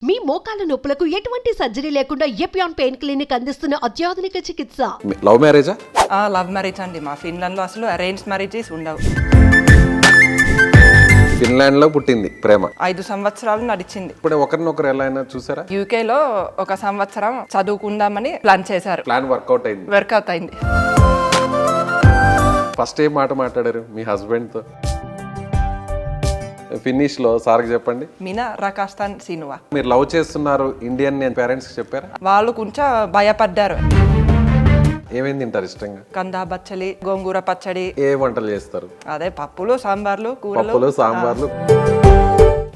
మీ మోకాల నొప్పులకు ఎటువంటి సర్జరీ లేకుండా ఎపియాన్ పెయిన్ క్లినిక్ అందిస్తున్న అత్యాధునిక చికిత్స. లవ్ మ్యారేజా? లవ్ మ్యారేజ్ అండి. మా ఫిన్లాండ్లో అసలు అరేంజ్ మ్యారేజెస్ ఉండవు. ఫిన్లాండ్లో పుట్టింది ప్రేమ. 5 సంవత్సరాలు నడిచింది. ఇప్పుడు ఒకరినొకరు ఎలా అయినా చూసారా? యూకేలో 1 సంవత్సరం చదువుకుందామని ప్లాన్ చేశారు. ప్లాన్ వర్కౌట్ అయింది. వర్కౌట్ అయింది. ఫస్ట్ ఏం మాట మాట్లాడారు మీ హస్బెండ్తో? ఫినిష్ లో సార్కి చెప్పండి. మీనా రకాస్తాన్ సినువా. మీరు లవ్ చేస్తున్నారు ఇండియన్ పేరెంట్స్ చెప్పారా? వాళ్ళు కొంచెం భయపడ్డారు. ఏమేమి తింటారు ఇష్టంగా? కందా బచ్చలి, గోంగూర పచ్చడి. ఏ వంటలు చేస్తారు? అదే పప్పులు, సాంబార్లు, కూరలు. పప్పులు, సాంబార్లు.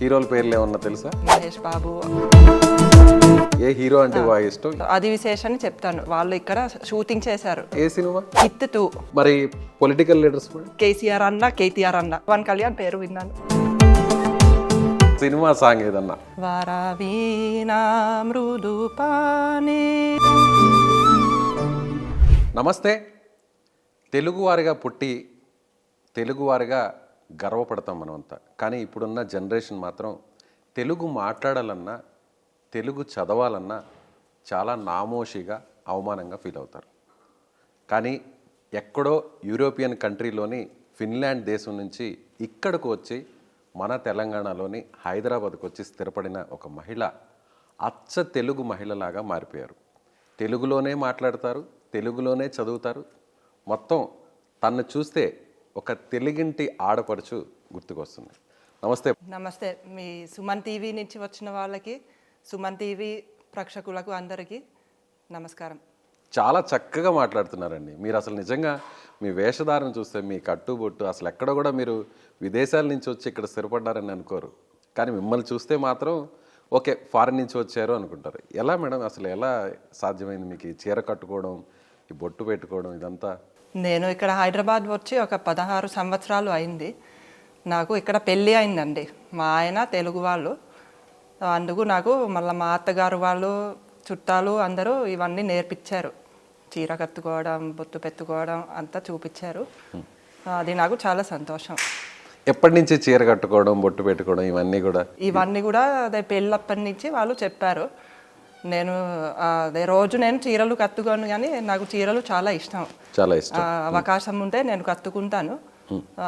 హీరోల పేర్లు ఏమన్నా తెలుసా? మహేష్ బాబు. ఏ హీరో అంటే బాగా ఇష్టం? అది విశేషాన్ని చెప్తాను. వాళ్ళు ఇక్కడ షూటింగ్ చేశారు. ఏ సినిమా? హిట్ 2. మరి పొలిటికల్ లీడర్స్ కూడా? కేసీఆర్ అన్న, కేటీఆర్ అన్న. పవన్ కళ్యాణ్ పేరు విన్నాను. సినిమా సాంగ్ ఏదన్నా? వారావీణా మృదుపానే. నమస్తే. తెలుగువారిగా పుట్టి తెలుగువారిగా గర్వపడతాం మనమంతా. కానీ ఇప్పుడున్న జనరేషన్ మాత్రం తెలుగు మాట్లాడాలన్నా తెలుగు చదవాలన్నా చాలా నామోషిగా అవమానంగా ఫీల్ అవుతారు. కానీ ఎక్కడో యూరోపియన్ కంట్రీలోని ఫిన్లాండ్ దేశం నుంచి ఇక్కడికి వచ్చి మన తెలంగాణలోని హైదరాబాద్కు వచ్చి స్థిరపడిన ఒక మహిళ అచ్చ తెలుగు మహిళలాగా మారిపోయారు. తెలుగులోనే మాట్లాడతారు, తెలుగులోనే చదువుతారు. మొత్తం తన్ను చూస్తే ఒక తెలుగింటి ఆడపడుచు గుర్తుకొస్తుంది. నమస్తే. నమస్తే. మీ సుమన్ టీవీ నుంచి వచ్చిన వాళ్ళకి, సుమన్ టీవీ ప్రేక్షకులకు అందరికీ నమస్కారం. చాలా చక్కగా మాట్లాడుతున్నారండి మీరు. అసలు నిజంగా మీ వేషధారణ చూస్తే, మీ కట్టుబొట్టు, అసలు ఎక్కడ కూడా మీరు విదేశాల నుంచి వచ్చి ఇక్కడ స్థిరపడ్డారని అనుకోరు. కానీ మిమ్మల్ని చూస్తే మాత్రం ఓకే ఫారెన్ నుంచి వచ్చారు అనుకుంటారు. ఎలా మేడం, అసలు ఎలా సాధ్యమైంది మీకు ఈ చీర కట్టుకోవడం, ఈ బొట్టు పెట్టుకోవడం ఇదంతా? నేను ఇక్కడ హైదరాబాద్ వచ్చి ఒక 16 సంవత్సరాలు అయింది. నాకు ఇక్కడ పెళ్ళి అయిందండి. మా ఆయన తెలుగు వాళ్ళు. అందుకు నాకు మళ్ళీ మా అత్తగారు వాళ్ళు, చుట్టాలు అందరూ ఇవన్నీ నేర్పించారు. చీర కట్టుకోవడం, బొట్టు పెట్టుకోవడం అంతా చూపించారు. అది నాకు చాలా సంతోషం. ఎప్పటి నుంచి చీర కట్టుకోవడం, బొట్టు పెట్టుకోవడం ఇవన్నీ కూడా అదే పెళ్ళప్పటి నుంచి వాళ్ళు చెప్పారు. నేను అదే రోజు నేను చీరలు కట్టుకోను, కానీ నాకు చీరలు చాలా ఇష్టం. అవకాశం ఉంటే నేను కట్టుకుంటాను.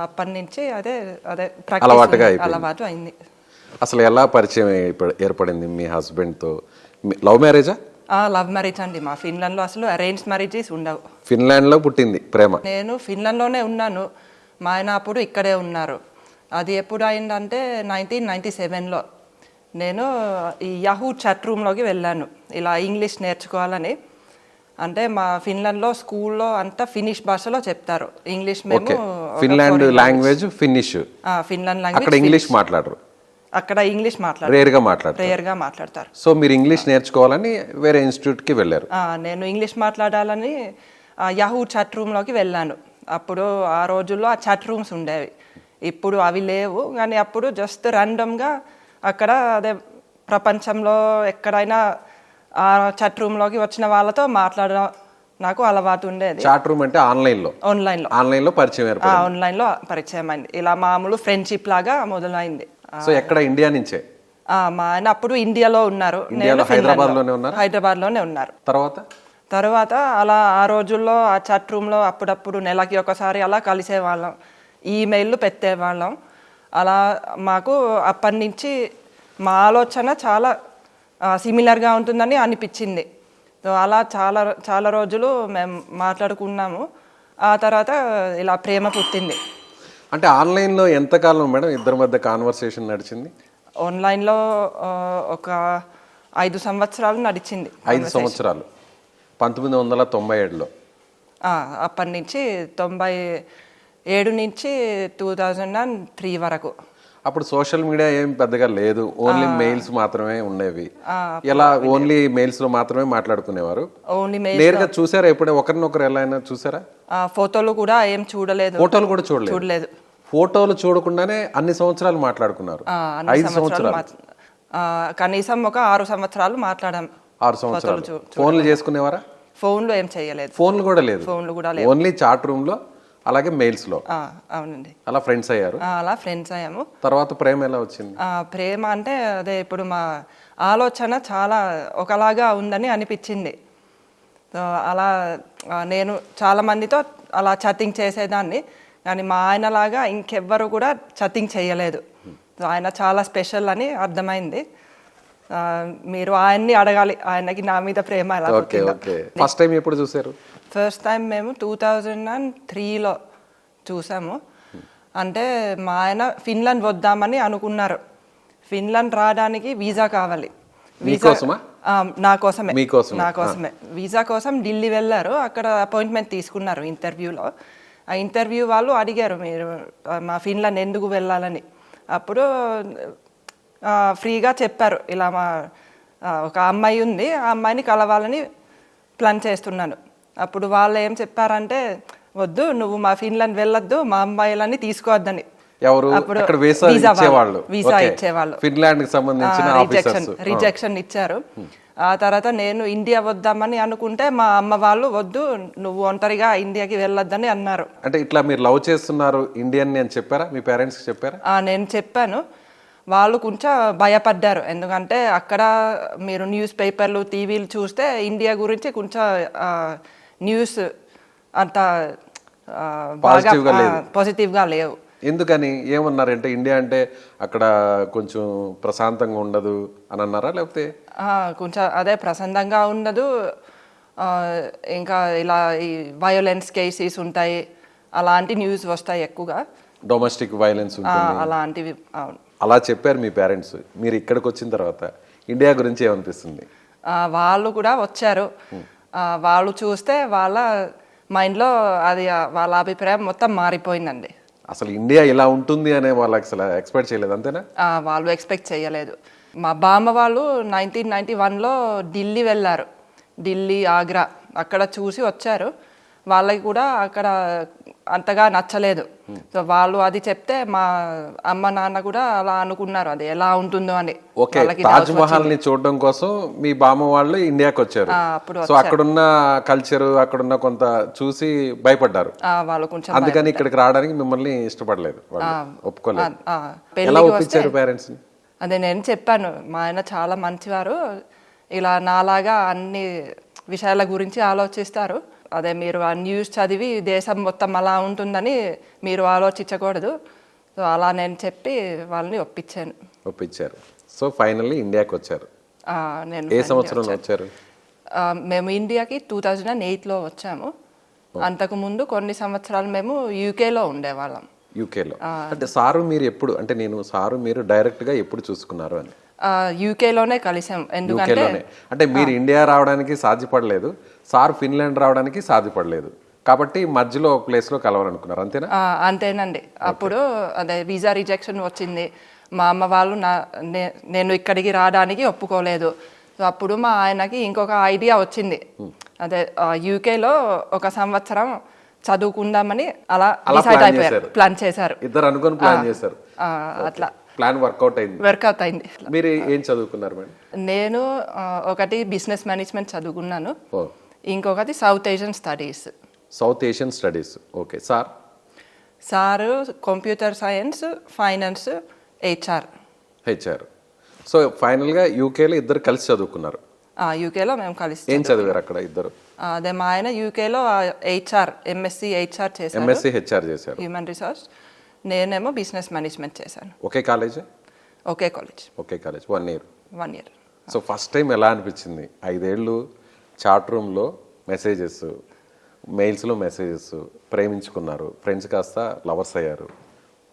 అప్పటి నుంచి అదే అదే అలవాటు అయింది. అసలు ఎలా పరిచయం ఏర్పడింది మీ హస్బెండ్తో? లవ్ మ్యారేజా? లవ్ మ్యారేజ్ అండి. మా ఫిన్లాండ్లో అసలు అరేంజ్ మ్యారేజెస్ ఉండవు. ఫిన్లాండ్లో పుట్టింది ప్రేమ. నేను ఫిన్లాండ్లోనే ఉన్నాను. మా ఆయన అప్పుడు ఇక్కడే ఉన్నారు. అది ఎప్పుడు అయిందంటే 1997లో నేను ఈ యాహూ చాట్ రూమ్లోకి వెళ్ళాను, ఇలా ఇంగ్లీష్ నేర్చుకోవాలని. అంటే మా ఫిన్లాండ్లో స్కూల్లో అంతా ఫినిష్ భాషలో చెప్తారు ఇంగ్లీష్. మేము Finland language finish. Finland language. అక్కడ ఇంగ్లీష్ మాట్లాడరు. అక్కడ ఇంగ్లీష్ రేర్గా మాట్లాడతారు. సో మీరు ఇంగ్లీష్ నేర్చుకోవాలని వేరే ఇన్స్టిట్యూట్కి వెళ్ళారు. నేను ఇంగ్లీష్ మాట్లాడాలని యాహూ చాట్ రూమ్లోకి వెళ్ళాను. అప్పుడు ఆ రోజుల్లో ఆ చాట్ రూమ్స్ ఉండేవి, ఇప్పుడు అవి లేవు. కానీ అప్పుడు జస్ట్ ర్యాండమ్గా అక్కడ అదే ప్రపంచంలో ఎక్కడైనా ఆ చాట్ రూమ్లోకి వచ్చిన వాళ్ళతో మాట్లాడడం నాకు అలవాటు ఉండేది. చాట్ రూమ్ అంటే ఆన్లైన్లో పరిచయం అయింది. ఇలా మామూలు ఫ్రెండ్షిప్ లాగా మొదలైంది. సో ఎక్కడ? ఇండియా నుంచే? మా ఆయన అప్పుడు ఇండియాలో ఉన్నారు, నేను హైదరాబాద్లోనే ఉన్నారు. తర్వాత అలా ఆ రోజుల్లో ఆ చాట్ రూమ్లో అప్పుడప్పుడు నెలకి ఒకసారి అలా కలిసేవాళ్ళం, ఈమెయిల్ పెట్టేవాళ్ళం. అలా మాకు అప్పటి నుంచి మా ఆలోచన చాలా సిమిలర్గా ఉంటుందని అనిపించింది. అలా చాలా చాలా రోజులు మేము మాట్లాడుకున్నాము. ఆ తర్వాత ఇలా ప్రేమ పుట్టింది. అంటే ఆన్లైన్లో ఎంతకాలం మేడం ఇద్దరి మధ్య కాన్వర్సేషన్ నడిచింది? ఆన్లైన్లో ఒక 5 సంవత్సరాలు నడిచింది. 5 సంవత్సరాలు 1997లో. అప్పటి నుంచి 97 నుంచి 2003 వరకు. అప్పుడు సోషల్ మీడియా ఏం పెద్దగా లేదు, ఓన్లీ మెయిల్స్ మాత్రమే ఉండేవి. ఎలా ఓన్లీ మెయిల్స్ లో మాత్రమే మాట్లాడుకునేవారు? నేరుగా చూసారా ఎప్పుడే ఒకరినొకరు ఎలా అయినా చూసారా? ఫోటోలు కూడా ఏం చూడలేదు. ఫోటోలు కూడా చూడలేదు. ఫోటోలు చూడకుండానే అన్ని సంవత్సరాలు మాట్లాడుకున్నారు. 5 సంవత్సరాలు కనీసం ఒక 6 సంవత్సరాలు మాట్లాడాం. 6 సంవత్సరాలు ఫోన్లు చేసుకునేవారా? ఫోన్లో ఏం చేయలేదు. ఫోన్లు కూడా లేదు. ఓన్లీ చాట్ రూమ్ లో, అలాగే మెయిల్స్ లో. అవునండి. అలా ఫ్రెండ్స్ అయ్యారు. అలా ఫ్రెండ్స్ అయ్యాము. తర్వాత ప్రేమ ఎలా వచ్చింది? ప్రేమ అంటే అదే ఇప్పుడు మా ఆలోచన చాలా ఒకలాగా ఉందని అనిపించింది. సో అలా నేను చాలామందితో అలా చట్టింగ్ చేసేదాన్ని, కానీ మా ఆయనలాగా ఇంకెవ్వరు కూడా చట్టింగ్ చేయలేదు. సో ఆయన చాలా స్పెషల్ అని అర్థమైంది. మీరు ఆయన్ని అడగాలి, ఆయనకి నా మీద ప్రేమ ఎలా పుట్టిందో. ఫస్ట్ టైం ఎప్పుడు చూసారు? ఫస్ట్ టైం మేము 2003లో చూసాము. అంటే మా ఆయన ఫిన్లాండ్ వద్దామని అనుకున్నారు. ఫిన్లాండ్ రావడానికి వీసా కావాలి. నా కోసమే. వీసా కోసం ఢిల్లీ వెళ్ళారు. అక్కడ అపాయింట్మెంట్ తీసుకున్నారు ఇంటర్వ్యూలో. ఆ ఇంటర్వ్యూ వాళ్ళు అడిగారు, మీరు మా ఫిన్లాండ్ ఎందుకు వెళ్ళాలని. అప్పుడు ఫ్రీగా చెప్పారు, ఇలా మా ఒక అమ్మాయి ఉంది, ఆ అమ్మాయిని కలవాలని ప్లాన్ చేస్తున్నాను. అప్పుడు వాళ్ళు ఏం చెప్పారంటే, వద్దు, నువ్వు మా ఫిన్లాండ్ వెళ్ళొద్దు, మా అమ్మాయిలని తీసుకోవద్దని. వీసా ఇచ్చేవాళ్ళు రిజెక్షన్ ఇచ్చారు. ఆ తర్వాత నేను ఇండియా వద్దామని అనుకుంటే మా అమ్మ వాళ్ళు వద్దు, నువ్వు ఒంటరిగా ఇండియాకి వెళ్ళొద్దని అన్నారు. అంటే ఇట్లా మీరు లవ్ చేస్తున్నారు ఇండియన్ అని చెప్పారా మీ పేరెంట్స్ చెప్పారా? నేను చెప్పాను. వాళ్ళు కొంచెం భయపడ్డారు, ఎందుకంటే అక్కడ మీరు న్యూస్ పేపర్లు టీవీలు చూస్తే ఇండియా గురించి కొంచెం న్యూస్ అంత బాగా పాజిటివ్గా లేవు. ఎందుకని ఏమన్నారంటే, ఇండియా అంటే అక్కడ కొంచెం ప్రశాంతంగా ఉండదు అని అన్నారా, లేకపోతే? కొంచెం అదే ప్రశాంతంగా ఉండదు, ఇంకా ఇలా ఈ వయోలెన్స్ కేసెస్ ఉంటాయి, అలాంటి న్యూస్ వస్తాయి ఎక్కువగా, డొమెస్టిక్ వైలెన్స్ అలాంటివి. అలా చెప్పారు మీ పేరెంట్స్. మీరు ఇక్కడికి వచ్చిన తర్వాత ఇండియా గురించి ఏమనిపిస్తుంది? వాళ్ళు కూడా వచ్చారు. వాళ్ళు చూస్తే వాళ్ళ మైండ్లో అది వాళ్ళ అభిప్రాయం మొత్తం మారిపోయిందండి. అసలు ఇండియా ఇలా ఉంటుంది అనే వాళ్ళు అసలు ఎక్స్పెక్ట్ చేయలేదు, అంతేనా? వాళ్ళు ఎక్స్పెక్ట్ చేయలేదు. మా బామ్మ వాళ్ళు 1991లో ఢిల్లీ వెళ్ళారు. ఢిల్లీ, ఆగ్రా అక్కడ చూసి వచ్చారు. వాళ్ళకి కూడా అక్కడ అంతగా నచ్చలేదు. సో వాళ్ళు అది చెప్తే మా అమ్మ నాన్న కూడా అలా అనుకున్నారు, అది ఎలా ఉంటుందో అని. తాజ్ మహల్ ని చూడడం కోసం మీ బామ్మ వాళ్ళు ఇండియాకి వచ్చారు. సో అక్కడున్న కల్చర్, అక్కడున్న కొంత చూసి భయపడ్డారు వాళ్ళు కొంచెం. అందుకని ఇక్కడికి రావడానికి మిమ్మల్ని ఇష్టపడలేదు, ఒప్పుకోలేదు. ఎలా ఒప్పించారు పేరెంట్స్? అదే నేను చెప్పాను, మా ఆయన చాలా మంచివారు, ఇలా నాలాగా అన్ని విషయాల గురించి ఆలోచిస్తారు. అదే మీరు ఆ న్యూస్ చదివి దేశం మొత్తం అలా ఉంటుందని మీరు ఆలోచించకూడదు. సో అలా నేను చెప్పి వాళ్ళని ఒప్పించారు. సో ఫైనల్లీ ఇండియాకి వచ్చారు. నేను ఏ సంవత్సరంలో వచ్చారు? మేము ఇండియాకి 2008లో వచ్చాము. అంతకుముందు కొన్ని సంవత్సరాలు మేము యూకేలో ఉండేవాళ్ళం. యూకేలో అంటే సారు మీరు ఎప్పుడు, అంటే నేను సారు మీరు డైరెక్ట్గా ఎప్పుడు చూసుకున్నారు అని? యూకేలోనే కలిసాం. ఎందుకంటే అంటే మీరు ఇండియా రావడానికి సాధ్యపడలేదు, సార్ ఫిన్లాండ్ రావడానికి సాధ్యపడలేదు, కాబట్టి మధ్యలో ఒక ప్లేస్లో కలవాలనుకున్నారు, అంతేనా? అంతేనండి. అప్పుడు అదే వీసా రిజెక్షన్ వచ్చింది. మా అమ్మ వాళ్ళు నేను ఇక్కడికి రావడానికి ఒప్పుకోలేదు. సో అప్పుడు మా ఆయనకి ఇంకొక ఐడియా వచ్చింది, అదే యూకేలో ఒక సంవత్సరం చదువుకుందామని అలా డిసైడ్ అయిపోయారు, ప్లాన్ చేశారు. ఇద్దరు అనుకుని ప్లాన్ చేశారు. అట్లా ప్లాన్ వర్కౌట్ అయింది. మీరు ఏం చదువుకున్నారు మేడం? నేను ఒకటి బిజినెస్ మేనేజ్మెంట్ చదువుకున్నాను, ఇంకొకటి south Asian studies. Okay. Sir computer science, finance, HR. So ఫైనల్గా యూకేలో ఇద్దరు కలిసి చదువుకున్నారు. యూకేలో మేము కలిసి. ఏం చదివారు అక్కడ ఇద్దరు? అదే మా ఆయన యూకేలో ఎంఎస్సి హెచ్ఆర్ చేశారు, హ్యూమన్ రిసోర్స్. నేనేమో బిజినెస్ మేనేజ్మెంట్ చేశాను. ఒకే college. 1 year. So first time ఎలా అనిపించింది? 5 ఏళ్ళు చాట్ రూమ్లో మెసేజెస్, మెయిల్స్లో మెసేజెస్, ప్రేమించుకున్నారు, ఫ్రెండ్స్ కాస్త లవర్స్ అయ్యారు,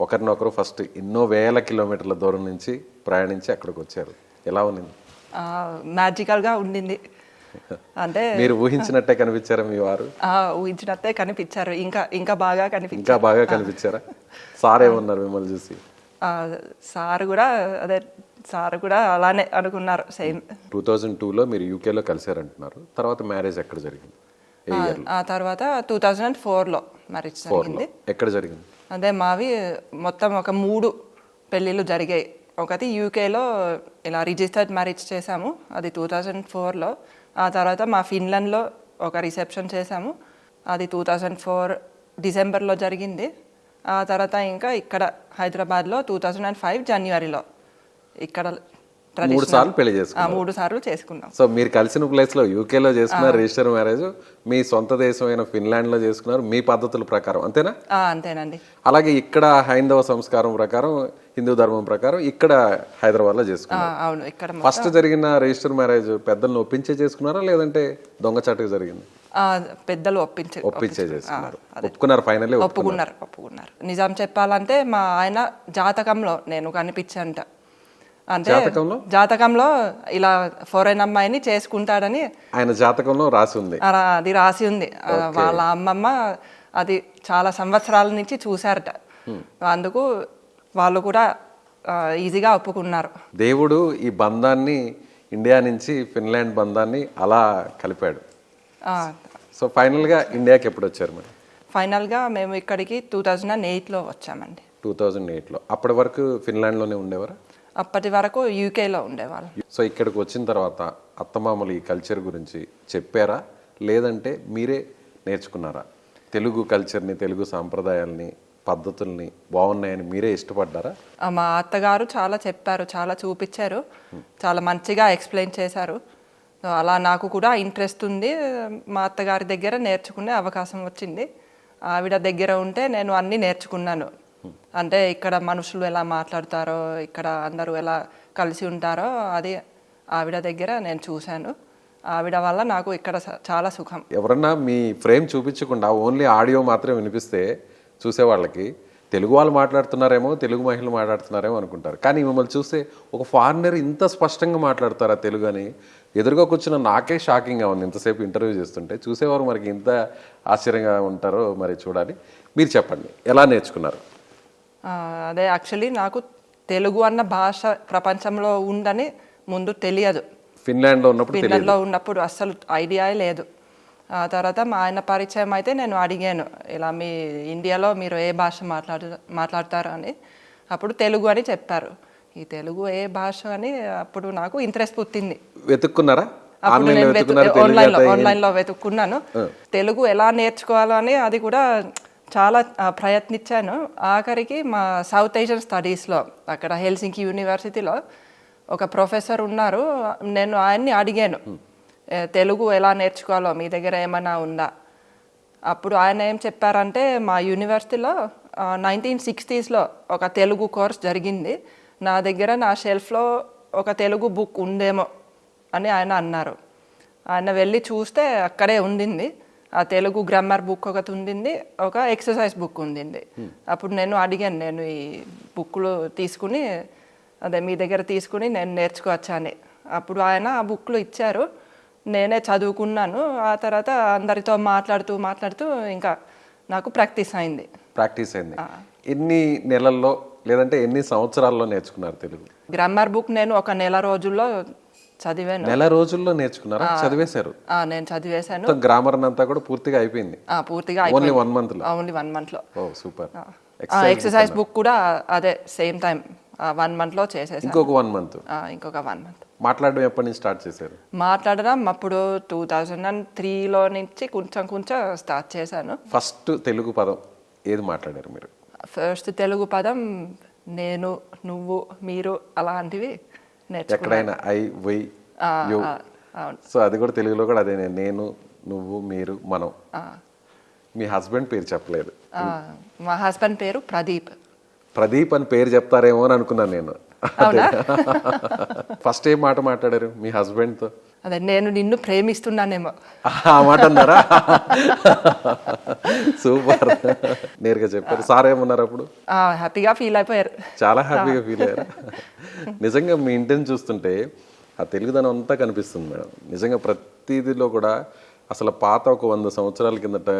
ఒకరినొకరు ఫస్ట్ ఎన్నో వేల కిలోమీటర్ల దూరం నుంచి ప్రయాణించి అక్కడికి వచ్చారు. ఎలా ఉన్నింది? మ్యాజికల్గా ఉండింది. అంటే మీరు ఊహించినట్టే కనిపించారా మీ వారు? ఊహించినట్టే కనిపించారు, ఇంకా బాగా కనిపించారా? సార్ ఏమన్నారు మిమ్మల్ని చూసి? సార్ కూడా అలానే అనుకున్నారు, సేమ్. 2002లో మీరు యూకేలో కలిసారంటున్నారు. తర్వాత మ్యారేజ్ ఎక్కడ జరిగింది? ఆ తర్వాత 2004లో మ్యారేజ్ జరిగింది. ఎక్కడ జరిగింది? అదే మావి మొత్తం ఒక 3 పెళ్ళిళ్ళు జరిగాయి. ఒకటి యూకేలో ఇలా రిజిస్టర్డ్ మ్యారేజ్ చేశాము, అది 2004లో. ఆ తర్వాత మా ఫిన్లాండ్లో ఒక రిసెప్షన్ చేశాము, అది 2004 డిసెంబర్లో జరిగింది. ఆ తర్వాత ఇంకా ఇక్కడ హైదరాబాద్లో 2005 జనవరిలో ఇక్కడ 3 సార్లు పెళ్లి చేసుకున్నారు. 3 సార్లు చేసుకున్నాం. సో మీరు కలిసిన ప్లేస్లో యూకేలో చేసుకున్నారు రిజిస్టర్ మ్యారేజ్, మీ సొంత దేశమైన ఫిన్లాండ్లో చేసుకున్నారు మీ పద్ధతుల ప్రకారం, అంతేనా? అంతేనండి. అలాగే ఇక్కడ హైందవ సంస్కారం ప్రకారం, హిందూ ధర్మం ప్రకారం ఇక్కడ హైదరాబాద్లో చేసుకున్నారు. అవును, ఇక్కడ ఫస్ట్ జరిగిన రిజిస్టర్ మ్యారేజ్ పెద్దలను ఒప్పించే చేసుకున్నారా లేదంటే దొంగచాటుగా జరిగింది? పెద్దలు ఒప్పించే చేసుకున్నారు. ఒప్పుకున్నారు, ఫైనల్లీ ఒప్పుకున్నారు. నిజం చెప్పాలంటే మా ఆయన జాతకంలో నేను కనిపించంట. అంటే జాతకంలో ఇలా ఫారెన్ అమ్మాయిని చేసుకుంటాడని ఆయన జాతకంలో రాసి ఉంది. అది రాసి ఉంది. వాళ్ళ అమ్మమ్మ అది చాలా సంవత్సరాల నుంచి చూశారట. అందుకు వాళ్ళు కూడా ఈజీగా ఒప్పుకున్నారు. దేవుడు ఈ బంధాన్ని, ఇండియా నుంచి ఫిన్లాండ్ బంధాన్ని అలా కలిపాడు. సో ఫైనల్గా ఇండియాకి ఎప్పుడు వచ్చారు మరి? ఫైనల్గా మేము ఇక్కడికి 2008లో వచ్చామండి. 2008లో. అప్పటి వరకు ఫిన్లాండ్లోనే ఉండేవారా? అప్పటి వరకు యూకేలో ఉండేవాళ్ళు. సో ఇక్కడికి వచ్చిన తర్వాత అత్తమామలు ఈ కల్చర్ గురించి చెప్పారా లేదంటే మీరే నేర్చుకున్నారా? తెలుగు కల్చర్ని, తెలుగు సాంప్రదాయాల్ని, పద్ధతుల్ని బాగున్నాయని మీరే ఇష్టపడ్డారా? మా అత్తగారు చాలా చెప్పారు, చాలా చూపించారు, చాలా మంచిగా ఎక్స్ప్లెయిన్ చేశారు. అలా నాకు కూడా ఇంట్రెస్ట్ ఉంది. మా అత్తగారి దగ్గర నేర్చుకునే అవకాశం వచ్చింది. ఆవిడ దగ్గర ఉంటే నేను అన్నీ నేర్చుకున్నాను. అంటే ఇక్కడ మనుషులు ఎలా మాట్లాడతారో, ఇక్కడ అందరూ ఎలా కలిసి ఉంటారో అది ఆవిడ దగ్గర నేను చూశాను. ఆవిడ వల్ల నాకు ఇక్కడ చాలా సుఖం. ఎవరన్నా మీ ఫ్రేమ్ చూపించకుండా ఓన్లీ ఆడియో మాత్రమే వినిపిస్తే చూసేవాళ్ళకి తెలుగు వాళ్ళు మాట్లాడుతున్నారేమో, తెలుగు మహిళలు మాట్లాడుతున్నారేమో అనుకుంటారు. కానీ మిమ్మల్ని చూస్తే ఒక ఫారినర్ ఇంత స్పష్టంగా మాట్లాడతారా తెలుగు అని ఎదురుగా కూర్చున్న నాకే షాకింగ్గా ఉంది. ఇంతసేపు ఇంటర్వ్యూ చేస్తుంటే చూసేవారు మనకి ఇంత ఆశ్చర్యంగా ఉంటారో మరి చూడాలి. మీరు చెప్పండి, ఎలా నేర్చుకున్నారు? అదే యాక్చువల్లీ నాకు తెలుగు అన్న భాష ప్రపంచంలో ఉందని ముందు తెలియదు. ఫిన్లాండ్లో ఉన్నప్పుడు అస్సలు ఐడియా లేదు. ఆ తర్వాత మా ఆయన పరిచయం అయితే నేను అడిగాను, ఇలా మీ ఇండియాలో మీరు ఏ భాష మాట్లాడతారు అని. అప్పుడు తెలుగు అని చెప్పారు. ఈ తెలుగు ఏ భాష అని అప్పుడు నాకు ఇంట్రెస్ట్ పుట్టింది. వెతుక్కున్నారా? అప్పుడు నేను ఆన్లైన్లో వెతుక్కున్నాను. తెలుగు ఎలా నేర్చుకోవాలని అది కూడా చాలా ప్రయత్నించాను. ఆఖరికి మా సౌత్ ఏషియన్ స్టడీస్లో అక్కడ హెల్సింకి యూనివర్సిటీలో ఒక ప్రొఫెసర్ ఉన్నారు. నేను ఆయన్ని అడిగాను, తెలుగు ఎలా నేర్చుకోవాలో మీ దగ్గర ఏమైనా ఉందా? అప్పుడు ఆయన ఏం చెప్పారంటే, మా యూనివర్సిటీలో 1960sలో ఒక తెలుగు కోర్స్ జరిగింది, నా దగ్గర నా షెల్ఫ్లో ఒక తెలుగు బుక్ ఉందేమో అని ఆయన అన్నారు. ఆయన వెళ్ళి చూస్తే అక్కడే ఉండింది. ఆ తెలుగు గ్రామర్ బుక్ ఒకటి ఉండింది, ఒక ఎక్సర్సైజ్ బుక్ ఉండింది. అప్పుడు నేను అడిగాను, నేను ఈ బుక్లు తీసుకుని అదే మీ దగ్గర తీసుకుని నేను నేర్చుకోవచ్చా అని. అప్పుడు ఆయన ఆ బుక్లు ఇచ్చారు, నేనే చదువుకున్నాను. ఆ తర్వాత అందరితో మాట్లాడుతూ ఇంకా నాకు ప్రాక్టీస్ అయింది. ఎన్ని నెలల్లో లేదంటే ఎన్ని సంవత్సరాల్లో నేర్చుకున్నారు తెలుగు? గ్రామర్ బుక్ నేను ఒక నెల రోజుల్లో చదివాను. నెల రోజుల్లో నేర్చుకున్నారా? చదివేశారు? నేను చదివేశాను. గ్రామర్ అంతా కూడా పూర్తిగా అయిపోయింది? పూర్తిగా ఓన్లీ 1 month లో? ఓన్లీ 1 month లో. ఓ సూపర్. ఎక్సర్సైజ్ బుక్ కూడా అదే సేమ్ టైం 1 month లో చేసేసాను. ఇంకొక 1 month? ఇంకొక 1 month. మాట్లాడడం ఎప్పటి నుంచి స్టార్ట్ చేశారు? మాట్లాడడం అప్పుడు 2003లో నుంచి కొంచెం స్టార్ట్ చేశాను. ఫస్ట్ తెలుగు పదం ఏది మాట్లాడారు మీరు? ఫస్ట్ తెలుగు పదం నేను, నువ్వు, మీరు అలాంటివి నేర్చుకున్నాను. ఎక్కడైనా ఐ, వై, యు. సో అది కూడా తెలుగులో కూడా అదే, నేను, నువ్వు, మీరు, మనం. మీ హస్బెండ్ పేరు చెప్పలేదు. మా హస్బెండ్ పేరు ప్రదీప్. ప్రదీప్ అని పేరు చెప్తారేమో అని అనుకున్నాను నేను. ఫస్ట్ ఏం మాట మాట్లాడారు మీ హస్బెండ్ తో? అదే, నేను నిన్ను ప్రేమిస్తున్నానేమో ఆ మాట అన్నారా? సూపర్, నేరుగా చెప్పారు. సార్ ఏమన్నారు అప్పుడు? హ్యాపీగా ఫీల్ అయిపోయారు. చాలా హ్యాపీగా ఫీల్ అయ్యారు. నిజంగా మీ ఇంటిని చూస్తుంటే ఆ తెలుగుదనం అంతా కనిపిస్తుంది మేడం. నిజంగా ప్రతిదిలో కూడా అసలు పాత ఒక 100 సంవత్సరాల కిందట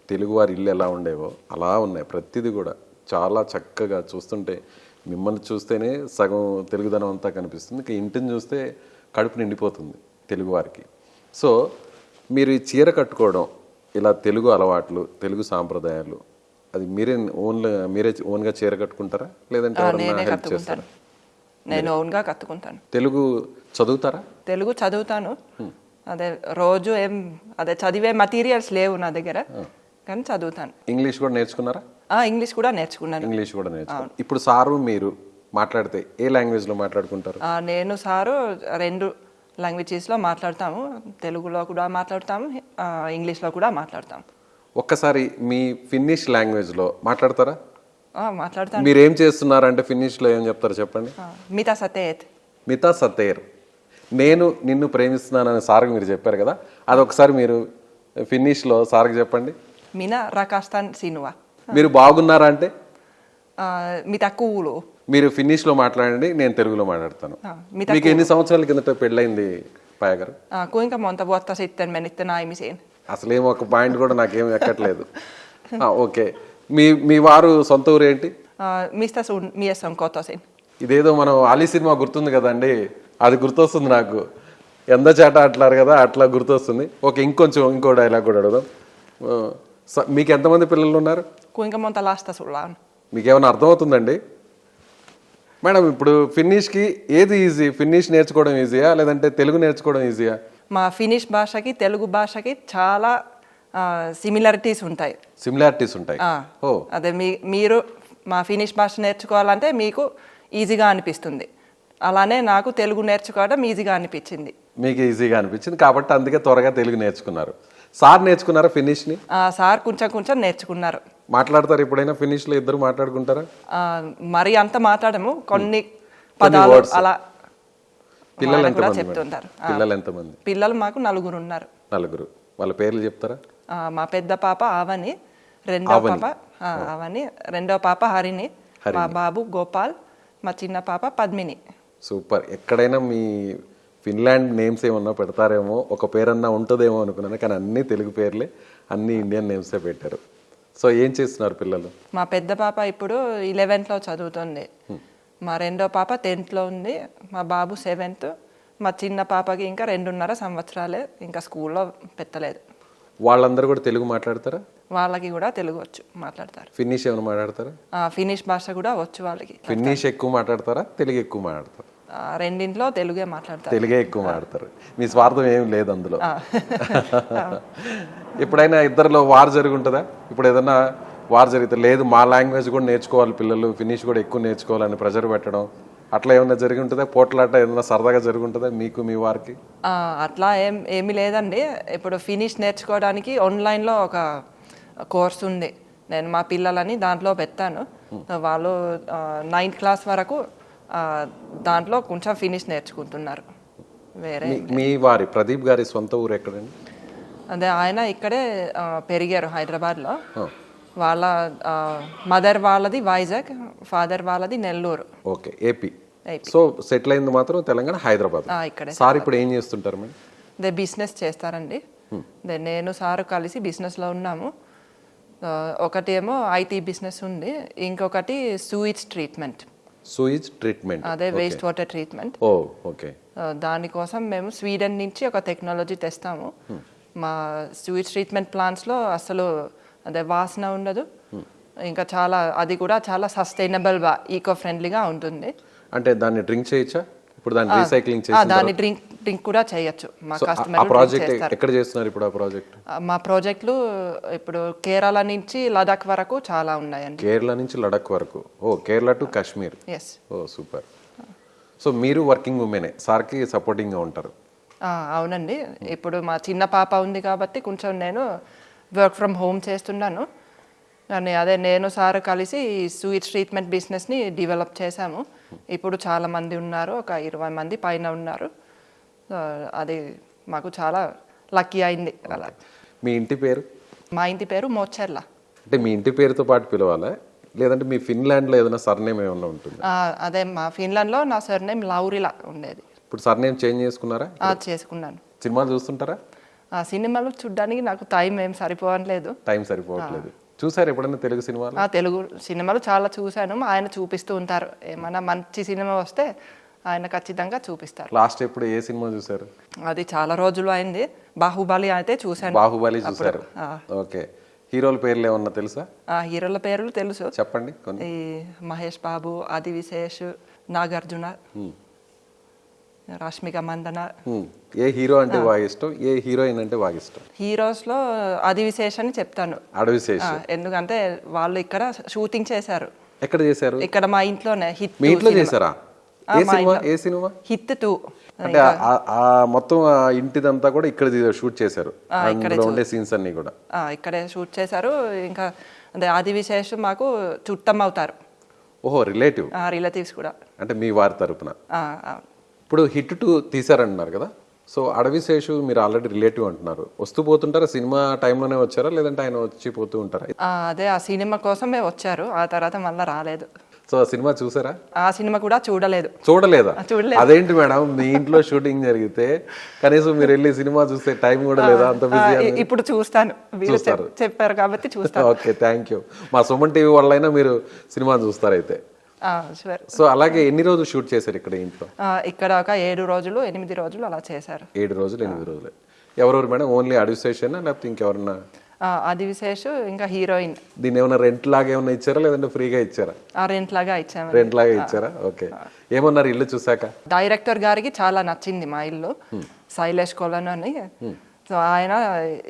తెలుగువారి ఇల్లు ఎలా ఉండేవో అలా ఉన్నాయి. ప్రతిదీ కూడా చాలా చక్కగా చూస్తుంటే, మిమ్మల్ని చూస్తేనే సగం తెలుగుదనం అంతా కనిపిస్తుంది. ఇంకా ఇంటిని చూస్తే కడుపు నిండిపోతుంది తెలుగువారికి. సో మీరు ఈ చీర కట్టుకోవడం, ఇలా తెలుగు అలవాట్లు, తెలుగు సాంప్రదాయాలు, అది మీరే ఓన్గా చీర కట్టుకుంటారా లేదంటే ఎవరైనా హెల్ప్ చేస్తారా? నేను ఓన్గా కట్టుకుంటాను. తెలుగు చదువుతారా? తెలుగు చదువుతాను. అదే రోజు అదే చదివే మెటీరియల్స్ లేవు నా దగ్గర, కానీ చదువుతాను. ఇంగ్లీష్ కూడా నేర్చుకున్నారా? ఇంగ్లీష్ కూడా నేర్చుకున్నాను. ఇప్పుడు సారు మీరు మాట్లాడితే ఏ లాంగ్వేజ్లో మాట్లాడుకుంటారు? నేను సారు 2 లాంగ్వేజెస్లో మాట్లాడతాము. తెలుగులో కూడా మాట్లాడతాము, ఇంగ్లీష్లో కూడా మాట్లాడతాము. ఒక్కసారి మీ ఫిన్నిష్ లాంగ్వేజ్లో మాట్లాడతారా? మాట్లాడతాను. మీరు ఏం చేస్తున్నారంటే ఫిన్నిష్లో ఏం చెప్తారు చెప్పండి. మితా సతేత్. మితా సతేర్. నేను నిన్ను ప్రేమిస్తున్నానని సార్కి మీరు చెప్పారు కదా, అదొకసారి మీరు ఫిన్నిష్లో సార్కి చెప్పండి. మినా రకాస్తాన్ సినువా. మీరు బాగున్నారా అంటే మితా కూలు. మీరు ఫిన్నిష్లో మాట్లాడండి, నేను తెలుగులో మాట్లాడతాను. మీకు ఎన్ని సంవత్సరాల కిందట పెళ్ళైంది పాయ గారు? kuinka monta vuotta sitten menitte naimisiin? అసలేం ఒక పాయింట్ కూడా నాకేం ఎక్కట్లేదు. ఓకే, మీ వారు సొంత ఊరు ఏంటి? Mistä sun mies on kotoisin? ఇదేదో మనం ఆలీ సినిమా గుర్తుంది కదండి, అది గుర్తొస్తుంది నాకు. ఎంత చేట అట్లారు కదా, అట్లా గుర్తొస్తుంది. ఓకే, ఇంకో డైలాగ్ కూడా అడుగుదాం. మీకు ఎంతమంది పిల్లలు ఉన్నారు? Kuinka monta lasta sulla on? మీకు ఏమైనా అర్థమవుతుందండి మేడం? ఇప్పుడు ఫిన్నిష్కి ఏది ఈజీ? ఫిన్నిష్ నేర్చుకోవడం ఈజీయా లేదంటే తెలుగు నేర్చుకోవడం ఈజీయా? మా ఫినిష్ భాషకి తెలుగు భాషకి చాలా సిమిలారిటీస్ ఉంటాయి. సిమిలారిటీస్ ఉంటాయి. అదే మీరు మా ఫినిష్ భాష నేర్చుకోవాలంటే మీకు ఈజీగా అనిపిస్తుంది, అలానే నాకు తెలుగు నేర్చుకోవడం ఈజీగా అనిపించింది. మీకు ఈజీగా అనిపించింది కాబట్టి అందుకే త్వరగా తెలుగు నేర్చుకున్నారు. సార్ నేర్చుకున్నారా ఫినిష్ని? సార్ కొంచెం నేర్చుకున్నారు. మాట్లాడతారు ఎప్పుడైనా ఫినిష్లో? ఇద్దరు మాట్లాడుకుంటారా? మరి అంత మాట్లాడము, కొన్ని పదాలు అలా. పిల్లలు కూడా ఎంతమంది? చెప్తుంటారు. పిల్లలు ఎంతమంది? పిల్లలు మాకు 4 ఉన్నారు. 4. వాళ్ళ పేర్లు చెప్తారా? మా పెద్ద పాప ఆవని, రెండో పాప హరిణి, మా బాబు గోపాల్, మా చిన్న పాప పద్మిని. సూపర్. ఎక్కడైనా మీ ఫిన్లాండ్ నేమ్స్ ఏమన్నా పెడతారేమో, ఒక పేరన్నా ఉంటుందేమో అనుకున్నాను, కానీ అన్ని తెలుగు పేర్లే, అన్ని ఇండియన్ నేమ్సే పెట్టారు. సో ఏం చేస్తున్నారు పిల్లలు? మా పెద్ద పాప ఇప్పుడు 11th చదువుతుంది, మా రెండో పాప 10th ఉంది, మా బాబు 7th, మా చిన్న పాపకి ఇంకా 2.5 సంవత్సరాలే, ఇంకా స్కూల్లో పెట్టలేదు. వాళ్ళందరూ కూడా తెలుగు మాట్లాడతారా? వాళ్ళకి కూడా తెలుగు వచ్చు, మాట్లాడతారు. ఫిన్నిష్ ఏమైనా మాట్లాడతారా? ఫినిష్ భాష కూడా వచ్చు వాళ్ళకి. ఫిన్నిష్ ఎక్కువ మాట్లాడతారా, తెలుగు ఎక్కువ మాట్లాడతారు? రెండింట్లో తెలుగే మాట్లాడతారు. తెలుగే ఎక్కువ మాట్లాడతారు. మీ స్వార్థం ఏం లేదు అందులో. ఎప్పుడైనా ఇద్దరిలో వార్ జరుగుంటుందా? ఇప్పుడు ఏదన్నా వార్ జరిగితే లేదు మా లాంగ్వేజ్ కూడా నేర్చుకోవాలి పిల్లలు, ఫినిష్ కూడా ఎక్కువ నేర్చుకోవాలని ప్రెజర్ పెట్టడం, అట్లా ఏమన్నా జరిగి ఉంటుందా? పోట్లాట ఏదైనా సరదాగా జరిగి ఉంటుందా మీకు మీ వారికి? అట్లా ఏమీ లేదండి. ఇప్పుడు ఫినిష్ నేర్చుకోవడానికి ఆన్లైన్లో ఒక కోర్స్ ఉంది, నేను మా పిల్లలని దాంట్లో పెట్టాను. వాళ్ళు 9th క్లాస్ వరకు దాంట్లో కొంచెం ఫినిష్ నేర్చుకుంటున్నారు. వేరే మీ వారి ప్రదీప్ గారి సొంత ఊరు ఎక్కడండి? అదే ఆయన ఇక్కడే పెరిగారు హైదరాబాద్లో. వాళ్ళ మదర్ వాళ్ళది వైజాగ్, ఫాదర్ వాళ్ళది Nellore. Okay, AP. So settle అయింది మాత్రం తెలంగాణ, హైదరాబాద్. ఇక్కడే. సార్ ఇప్పుడు ఏం చేస్తుంటారు మేడం? అదే బిజినెస్ చేస్తారండి. నేను సారు కలిసి బిజినెస్లో ఉన్నాము. ఒకటి ఏమో ఐటీ బిజినెస్ ఉంది, ఇంకొకటి సూయిజ్ ట్రీట్మెంట్. సూయిజ్ ట్రీట్మెంట్ అదే వేస్ట్ వాటర్ ట్రీట్మెంట్. ఓకే. దానికోసం మేము స్వీడన్ నుంచి ఒక టెక్నాలజీ తెస్తాము. మా సూయిజ్ ట్రీట్మెంట్ ప్లాంట్స్లో అసలు అదే వాసన ఉండదు, ఇంకా చాలా అది కూడా చాలా సస్టైనబుల్గా ఈకో ఫ్రెండ్లీగా ఉంటుంది. అంటే దాన్ని డ్రింక్ చేయొచ్చా? ఇప్పుడు దాన్ని రీసైక్లింగ్ చేసి దాన్ని డ్రింక్ కూడా చేయొచ్చు. మా కస్టమర్ ప్రాజెక్ట్ ఎక్కడ చేస్తున్నారు ఇప్పుడు? ఆ ప్రాజెక్ట్ మా ప్రాజెక్టులు ఇప్పుడు కేరళ నుంచి లడాక్ వరకు చాలా ఉన్నాయండి. కేరళ నుంచి లడాక్ వరకు. Kerala to Kashmir. Yes. Super. So మీరు వర్కింగ్ ఉమెనే, సార్కి సపోర్టింగ్గా ఉంటారు? అవునండి. ఇప్పుడు మా చిన్న పాప ఉంది కాబట్టి కొంచెం నేను వర్క్ ఫ్రమ్ హోమ్ చేస్తున్నాను. కానీ అదే నేను సార్ కలిసి సూయిజ్ ట్రీట్మెంట్ బిజినెస్ని డెవలప్ చేశాము. ఇప్పుడు చాలా మంది ఉన్నారు, ఒక 20 మంది పైన ఉన్నారు. అది మాకు చాలా లక్కీ అయింది అలా. మీ ఇంటి పేరు? మా ఇంటి పేరు మోచెర్ల. అంటే మీ ఇంటి పేరుతో పాటు పిలవాలా లేదంటే మీ ఫిన్లాండ్లో ఏదైనా సర్నేమ్ ఏమైనా ఉంటుంది? అదే మా ఫిన్లాండ్లో నా సర్నేమ్ లౌరిలా ఉండేది. ఇప్పుడు సర్నేమ్ చేంజ్ చేసుకున్నారా? చేసుకున్నాను. సినిమాలు చూస్తుంటారా? సినిమాలు చూడడానికి నాకు టైం ఏం సరిపోవట్లేదు. టైం సరిపోవట్లేదు. చూసారు ఎప్పుడైనా తెలుగు సినిమాలు? తెలుగు సినిమాలు చాలా చూశాను. ఆయన చూపిస్తూ ఉంటారు, ఏమైనా మంచి సినిమా వస్తే ఆయన ఖచ్చితంగా చూపిస్తారు. లాస్ట్ ఎప్పుడు ఏ సినిమా చూసారు? అది చాలా రోజులు అయింది. బాహుబలి అయితే చూశాను. బాహుబలి చూసారు. ఓకే. హీరోల పేర్లు ఏమన్నా తెలుసా? హీరోల పేర్లు తెలుసు, చెప్పండి కొన్ని. ఈ మహేష్ బాబు, ఆది విశేష్, నాగార్జున, రష్మిక మందన. ఏ హీరో అంటే బాగా ఇష్టం, ఏ హీరోయిన్ అంటే బాగా ఇష్టం? హీరోస్లో ఆది విశేష్ అని చెప్తాను. ఆది విశేష్. ఎందుకంటే వాళ్ళు ఇక్కడ షూటింగ్ చేశారు. ఎక్కడ చేశారు? ఇక్కడ మా ఇంట్లోనే హిట్ మీ ఇంట్లో చేశారా? ఏ సినిమా? హిట్ 2. అంటే ఆ మొత్తం ఆ ఇంటిదంతా కూడా ఇక్కడ షూట్ చేశారు, అందులో ఉండే సీన్స్ అన్ని కూడా ఇక్కడే షూట్ చేశారు. ఇంకా అదే ఆది విశేష్ మాకు చుట్టం అవుతారు. ఓహో, రిలేటివ్స్ కూడా. అంటే మీ వారి తరపున. ఇప్పుడు హిట్ 2 తీసారన్నారు కదా, సో అడవిశేషు మీరు ఆల్రెడీ రిలేటివ్ అంటున్నారు, వస్తూ పోతుంటారా? సినిమా టైంలోనే వచ్చారా లేదంటే ఆయన వచ్చి పోతూ ఉంటారా? అదే ఆ సినిమా కోసమే వచ్చారు, ఆ తర్వాత మళ్ళీ రాలేదు. సో ఆ సినిమా చూసారా? ఆ సినిమా కూడా చూడలేదా? చూడలేదు. అదేంటి మేడం, మీ ఇంట్లో షూటింగ్ జరిగితే కనీసం మీరు వెళ్ళి సినిమా చూస్తే టైం కూడా లేదా? అంత బిజీ. ఇప్పుడు చూస్తాను, చెప్పారు కాబట్టి చూస్తాను. Okay, thank you. మా సుమన్ టీవీ వాళ్ళైనా మీరు సినిమా చూస్తారు అయితే. సో అలాగే ఎన్ని రోజులు షూట్ చేశారు ఇక్కడ ఇంట్లో? ఇక్కడ ఒక 7 రోజులు 8 రోజులు అలా చేశారు. 7 రోజులు 8 రోజులు. ఎవరెవరు మేడం? ఓన్లీ అడవిశేషేనా లేకపోతే ఇంకెవరన్నా? ఆది విశేష్ ఇంకా హీరోయిన్. దీన్ని ఏమైనా రెంట్ లాగా ఏమైనా ఇచ్చారా లేదంటే ఫ్రీగా ఇచ్చారా? రెంట్ లాగా ఇచ్చాము. రెంట్ లాగా ఇచ్చారా? ఓకే. ఏమన్నారు ఇల్లు చూసాక? డైరెక్టర్ గారికి చాలా నచ్చింది మా ఇల్లు, శైలేష్ కొలన్ అని. సో ఆయన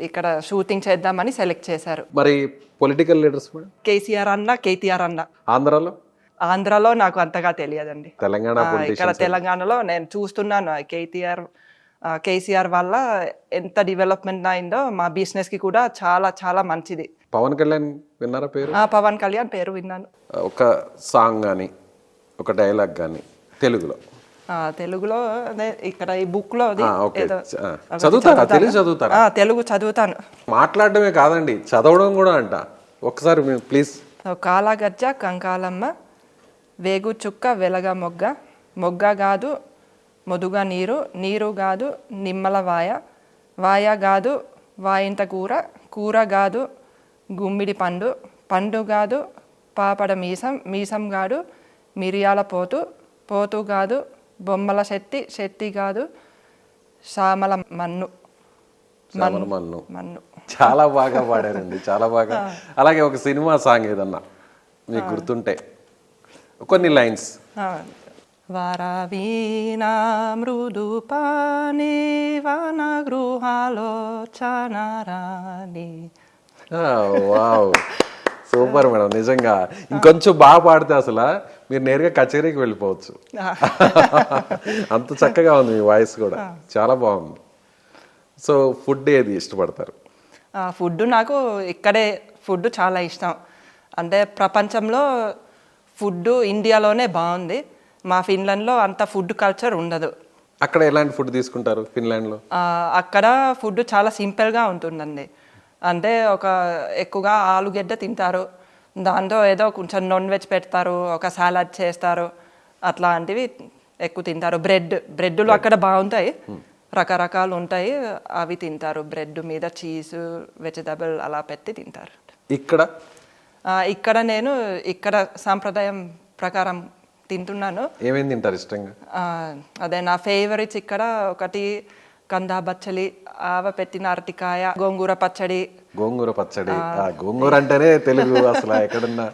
ఇక్కడ షూటింగ్ చేద్దామని సెలెక్ట్ చేశారు. మరి పొలిటికల్ లీడర్స్ మేడం? కేసీఆర్ అన్న, కేటీఆర్ అన్న. ఆంధ్రాలో నాకు అంతగా తెలియదండి. తెలంగాణ ఇక్కడ తెలంగాణలో నేను చూస్తున్నాను కేసీఆర్ వల్ల ఎంత డెవలప్మెంట్ అయిందో, మా బిజినెస్ కి కూడా చాలా చాలా మంచిది. పవన్ కళ్యాణ్ విన్నారా పేరు? పవన్ కళ్యాణ్ పేరు విన్నాను. ఒక సాంగ్ కానీ ఒక డైలాగ్ కానీ తెలుగులో? తెలుగులో అదే ఇక్కడ ఈ బుక్ లో చదువుతారా? తెలుగు చదువుతారా? తెలుగు చదువుతాను. మాట్లాడడమే కాదండి, చదవడం కూడా అంట. ఒకసారి ప్లీజ్. కాలగజ్జ కంకాలమ్మ, వేగు చుక్క వెలగ మొగ్గ, మొగ్గ గాదు మొదుగ నీరు, నీరు గాదు నిమ్మల వాయ, వాయ గాదు వాయింత కూర, కూర గాదు గుమ్మిడి పండు, పండు గాదు పాపడ మీసం, మీసం గాడు మిరియాల పోతు, పోతు గాదు బొమ్మల శెట్టి, శెట్టి గాదు సామల మన్ను, మన్ను. చాలా బాగా పాడారండి, చాలా బాగా. అలాగే ఒక సినిమా సాంగ్ ఏదన్నా మీకు గుర్తుంటే కొన్ని లైన్స్. వరవీణ మృదు పాని వన గృహాలో చనరాని. Wow, super madam. నిజంగా ఇంకొంచెం బాగా పాడితే అసలు మీరు నేరుగా కచేరీకి వెళ్ళిపోవచ్చు, అంత చక్కగా ఉంది మీ వాయిస్ కూడా, చాలా బాగుంది. సో ఫుడ్ ఏది ఇష్టపడతారు? ఫుడ్ నాకు ఇక్కడే ఫుడ్ చాలా ఇష్టం. అంటే ప్రపంచంలో ఫుడ్ ఇండియాలోనే బాగుంది, మా ఫిన్లాండ్లో అంత ఫుడ్ కల్చర్ ఉండదు. అక్కడ ఎలాంటి ఫుడ్ తీసుకుంటారు ఫిన్లాండ్లో? అక్కడ ఫుడ్ చాలా సింపుల్గా ఉంటుందండి. అంటే ఎక్కువగా ఆలుగడ్డ తింటారు, దాంతో ఏదో కొంచెం నాన్ వెజ్ పెడతారు, ఒక సాలడ్ చేస్తారు, అట్లాంటివి ఎక్కువ తింటారు. బ్రెడ్లు అక్కడ బాగుంటాయి, రకరకాలు ఉంటాయి, అవి తింటారు. బ్రెడ్ మీద చీజ్, వెజిటబుల్ అలా పెట్టి తింటారు. ఇక్కడ నేను ఇక్కడ సాంప్రదాయం ప్రకారం తింటున్నాను. ఏమేమి తింటారు ఇష్టంగా? అదే నా ఫేవరెట్స్ ఇక్కడ ఒకటి కందా బచ్చలి, ఆవ పెట్టిన అరటికాయ, గోంగూర పచ్చడి. గోంగూర అంటేనే తెలుగు, అసలు ఎక్కడున్నా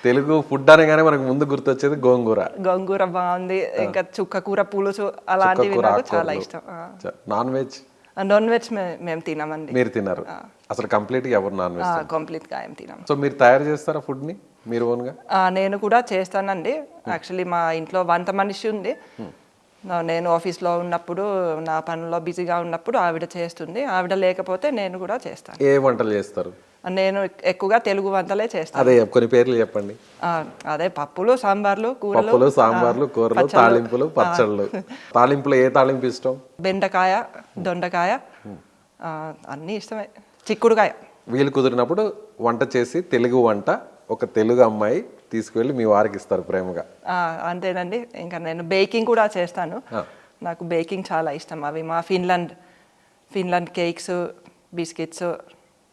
తెలుగు ఫుడ్ అనగానే మనకు ముందు గుర్తొచ్చేది గోంగూర బాగుంది. ఇంకా చుక్క కూర పులుసు అలాంటివి నాకు చాలా ఇష్టం. నాన్ వెజ్ మేము తినమండి. మీరు తిన్నారు? అసలు కంప్లీట్ గా ఎవరు నాన్ వెజ్? కంప్లీట్ గా ఏం తినము. సో మీరు తయారు చేస్తారా ఫుడ్ ని మీరు ఓన్ గా? నేను కూడా చేస్తానండి. యాక్చువల్లీ మా ఇంట్లో వంట మనిషి ఉంది, నేను ఆఫీస్లో ఉన్నప్పుడు నా పనుల్లో బిజీగా ఉన్నప్పుడు ఆవిడ చేస్తుంది, ఆవిడ లేకపోతే నేను కూడా చేస్తాను. ఏ వంటలు చేస్తారు? నేను ఎక్కువగా తెలుగు వంటలే చేస్తాను. అదే కొన్ని పేర్లు చెప్పండి. అదే పప్పులు, సాంబార్లు, కూరలు, తాలింపులు, పచ్చళ్ళు. తాలింపులు ఏ తాలింపు ఇష్టం? బెండకాయ, దొండకాయ అన్నీ ఇష్టమే, చిక్కుడుకాయ. వీలు కుదిరినప్పుడు వంట చేసి తెలుగు వంట ఒక తెలుగు అమ్మాయి తీసుకువెళ్ళి మీ వారికి ఇస్తారు ప్రేమగా. అంతేనండి. ఇంకా నేను బేకింగ్ కూడా చేస్తాను, నాకు బేకింగ్ చాలా ఇష్టం. అవి మా ఫిన్లాండ్ కేక్స్, బిస్కెట్స్,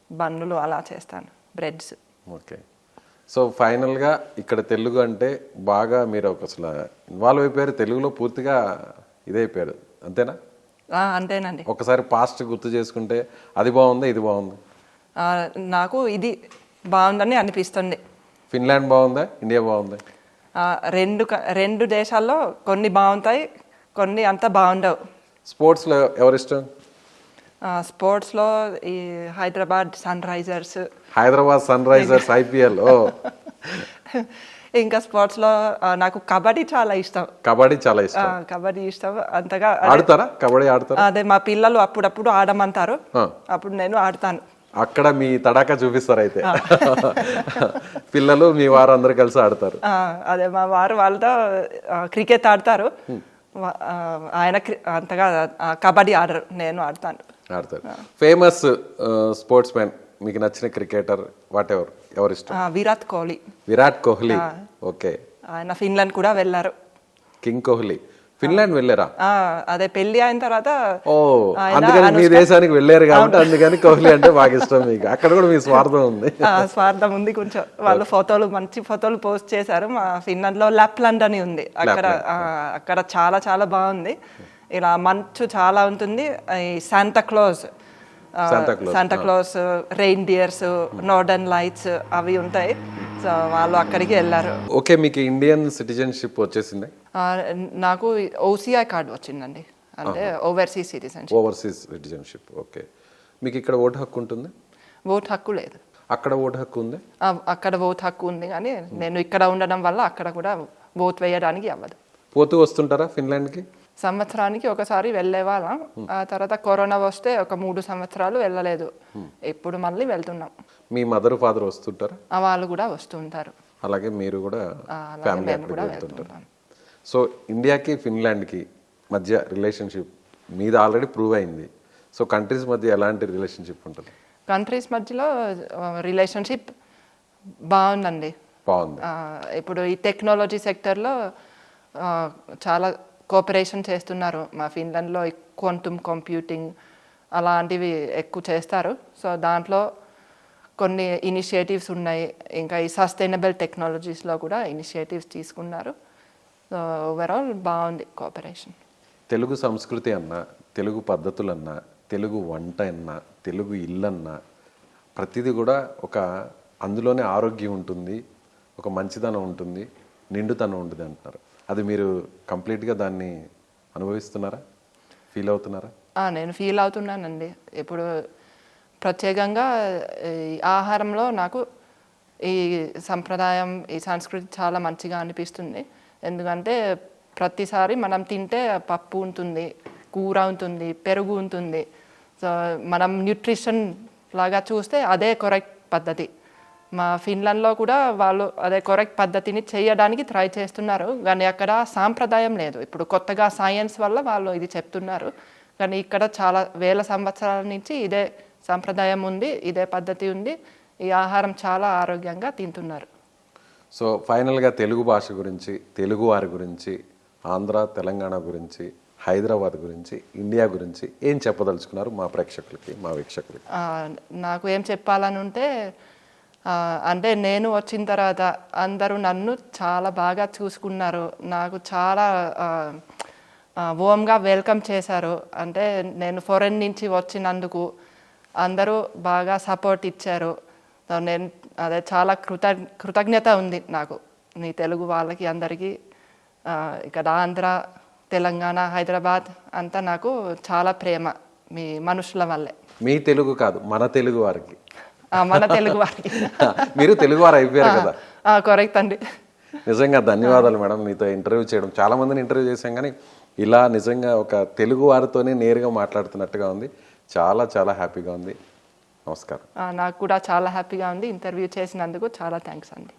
బన్నులు అలా చేస్తాను, బ్రెడ్స్. ఓకే. సో ఫైనల్గా ఇక్కడ తెలుగు అంటే బాగా మీరు అసలు ఇన్వాల్వ్ అయిపోయారు, తెలుగులో పూర్తిగా ఇదైపోయారు, అంతేనా? అంతేనండి. ఒకసారి పాస్ట్ గుర్తు చేసుకుంటే అది బాగుందా ఇది బాగుంది? నాకు ఇది బాగుందని అనిపిస్తుంది. ఫిన్లాండ్ బాగుందా ఇండియా బాగుందా? రెండు దేశాల్లో కొన్ని బాగుంటాయి, కొన్ని అంత బాగుండవు. స్పోర్ట్స్లో ఎవరిష్టం? స్పోర్ట్స్లో ఈ హైదరాబాద్ సన్ రైజర్స్. IPL. ఇంకా స్పోర్ట్స్లో నాకు కబడ్డీ చాలా ఇష్టం. కబడ్డీ చాలా ఇష్టం. కబడ్డీ ఇష్టం అంతగా. ఆడతారా కబడ్డీ? ఆడతారా? అదే మా పిల్లలు అప్పుడప్పుడు ఆడమంటారు, అప్పుడు నేను ఆడతాను. అక్కడ మీ తడాకా చూపిస్తారు అయితే. పిల్లలు మీ వారు అందరు కలిసి ఆడతారు. అదే మా వారు వాళ్ళతో క్రికెట్ ఆడతారు, ఆయన అంతగా కబడ్డీ ఆడరు, నేను ఆడతాను. ఆడతారు. ఫేమస్ స్పోర్ట్స్ మ్యాన్, మీకు నచ్చిన క్రికెటర్ వాట్ ఎవరు ఇష్టం? విరాట్ కోహ్లీ. విరాట్ కోహ్లీ. ఓకే. ఆయన ఫిన్లాండ్ కూడా వెళ్ళారు. కింగ్ కోహ్లీ ఫిన్లాండ్ వెళ్ళారా? అదే పెళ్లి అయిన తర్వాత. ఓ, అందుకని మీ దేశానికి వెళ్ళారు కాబట్టి అందుకని కోహ్లీ అంటే బాగా ఇష్టం మీకు. అక్కడ కూడా మీ స్వార్థం ఉంది. స్వార్థం ఉంది కొంచెం. వాళ్ళు ఫోటోలు, మంచి ఫోటోలు పోస్ట్ చేశారు. మా ఫిన్లాండ్ లో లాప్లాండ్ అని ఉంది, అక్కడ చాలా చాలా బాగుంది. ఇలా మంచు చాలా ఉంటుంది. Santa Claus, rain dears, northern lights అవి ఉంటాయి. సో వాళ్ళు అక్కడికి వెళ్ళారు. ఓకే, మీకు ఇండియన్ సిటిజన్షిప్ వచ్చేసింది? నాకు ఓసిఐ కార్డు వచ్చిందండి, అంటే ఓవర్సీస్ సిటిజన్షిప్. ఓకే. మీకు ఇక్కడ ఓటు హక్కు ఉంటుంది? ఓటు హక్కు లేదు. అక్కడ ఓటు హక్కు ఉంది? అక్కడ ఓటు హక్కు ఉంది, కానీ నేను ఇక్కడ ఉండడం వల్ల అక్కడ కూడా ఓటు వేయడానికి అవ్వదు. పోతూ వస్తుంటారా ఫిన్లాండ్కి? సంవత్సరానికి ఒకసారి వెళ్ళే వాళ్ళం. ఆ తర్వాత కరోనా వస్తే ఒక 3 సంవత్సరాలు వెళ్ళలేదు. ఇప్పుడు మళ్ళీ వెళ్తున్నాం. మీ మదర్ ఫాదర్ వస్తుంటారా? వాళ్ళు కూడా వస్తుంటారు. అలాగే మీరు కూడా ఫ్యామిలీ అక్కడికి వెళ్తుంటారు. సో ఇండియాకి ఫిన్లాండ్కి మధ్య రిలేషన్షిప్ మీద ఆల్రెడీ ప్రూవ్ అయింది. సో కంట్రీస్ మధ్య ఎలాంటి రిలేషన్షిప్ ఉంటుంది? కంట్రీస్ మధ్యలో రిలేషన్షిప్ బాగుందండి. బాగుంది. ఇప్పుడు ఈ టెక్నాలజీ సెక్టర్లో చాలా కోఆపరేషన్ చేస్తున్నారు. మా ఫిన్లాండ్లో క్వాంటమ్ కంప్యూటింగ్ అలాంటివి ఎక్కువ చేస్తారు. సో దాంట్లో కొన్ని ఇనిషియేటివ్స్ ఉన్నాయి. ఇంకా ఈ సస్టైనబుల్ టెక్నాలజీస్లో కూడా ఇనిషియేటివ్స్ తీసుకున్నారు. సో ఓవరాల్ బాగుంది కోఆపరేషన్. తెలుగు సంస్కృతి అన్నా, తెలుగు పద్ధతులన్నా, తెలుగు వంట అన్నా, తెలుగు ఇల్లన్నా ప్రతిదీ కూడా ఒక అందులోనే ఆరోగ్యం ఉంటుంది, ఒక మంచిదనం ఉంటుంది, నిండుతనం ఉంటుంది అంటున్నారు. అది మీరు కంప్లీట్గా దాన్ని అనుభవిస్తున్నారా, ఫీల్ అవుతున్నారా? నేను ఫీల్ అవుతున్నానండి. ఇప్పుడు ప్రత్యేకంగా ఈ ఆహారంలో నాకు ఈ సంప్రదాయం, ఈ సంస్కృతి చాలా మంచిగా అనిపిస్తుంది. ఎందుకంటే ప్రతిసారి మనం తింటే పప్పు ఉంటుంది, కూర ఉంటుంది, పెరుగు ఉంటుంది. సో మనం న్యూట్రిషన్ లాగా చూస్తే అదే కరెక్ట్ పద్ధతి. మా ఫిన్లాండ్లో కూడా వాళ్ళు అదే కరెక్ట్ పద్ధతిని చేయడానికి ట్రై చేస్తున్నారు, కానీ అక్కడ సాంప్రదాయం లేదు. ఇప్పుడు కొత్తగా సైన్స్ వల్ల వాళ్ళు ఇది చెప్తున్నారు, కానీ ఇక్కడ చాలా వేల సంవత్సరాల నుంచి ఇదే సాంప్రదాయం ఉంది, ఇదే పద్ధతి ఉంది. ఈ ఆహారం చాలా ఆరోగ్యంగా తింటున్నారు. సో ఫైనల్గా తెలుగు భాష గురించి, తెలుగు వారి గురించి, ఆంధ్ర తెలంగాణ గురించి, హైదరాబాద్ గురించి, ఇండియా గురించి ఏం చెప్పదలుచుకున్నారు మా ప్రేక్షకులకి, మా వీక్షకులకి? నాకు ఏం చెప్పాలని ఉంటే, అంటే నేను వచ్చిన తర్వాత అందరూ నన్ను చాలా బాగా చూసుకున్నారు. నాకు చాలా వార్మ్గా వెల్కమ్ చేశారు. అంటే నేను ఫారెన్ నుంచి వచ్చినందుకు అందరూ బాగా సపోర్ట్ ఇచ్చారు. నేను అదే చాలా కృతజ్ఞత ఉంది నాకు, నీ తెలుగు వాళ్ళకి అందరికీ. ఇక్కడ ఆంధ్ర, తెలంగాణ, హైదరాబాద్ అంతా నాకు చాలా ప్రేమ మీ మనుషుల వల్లే. మీ తెలుగు కాదు, మన తెలుగు వారికి. మన తెలుగు వారికి. మీరు తెలుగు వారు అయిపోయారు కదా. కరెక్ట్ అండి. నిజంగా ధన్యవాదాలు మేడం, మీతో ఇంటర్వ్యూ చేయడం. చాలా మందిని ఇంటర్వ్యూ చేశాం, కానీ ఇలా నిజంగా ఒక తెలుగు వారితోనే నేరుగా మాట్లాడుతున్నట్టుగా ఉంది. చాలా చాలా హ్యాపీగా ఉంది. నమస్కారం. నాకు కూడా చాలా హ్యాపీగా ఉంది. ఇంటర్వ్యూ చేసినందుకు చాలా థ్యాంక్స్ అండి.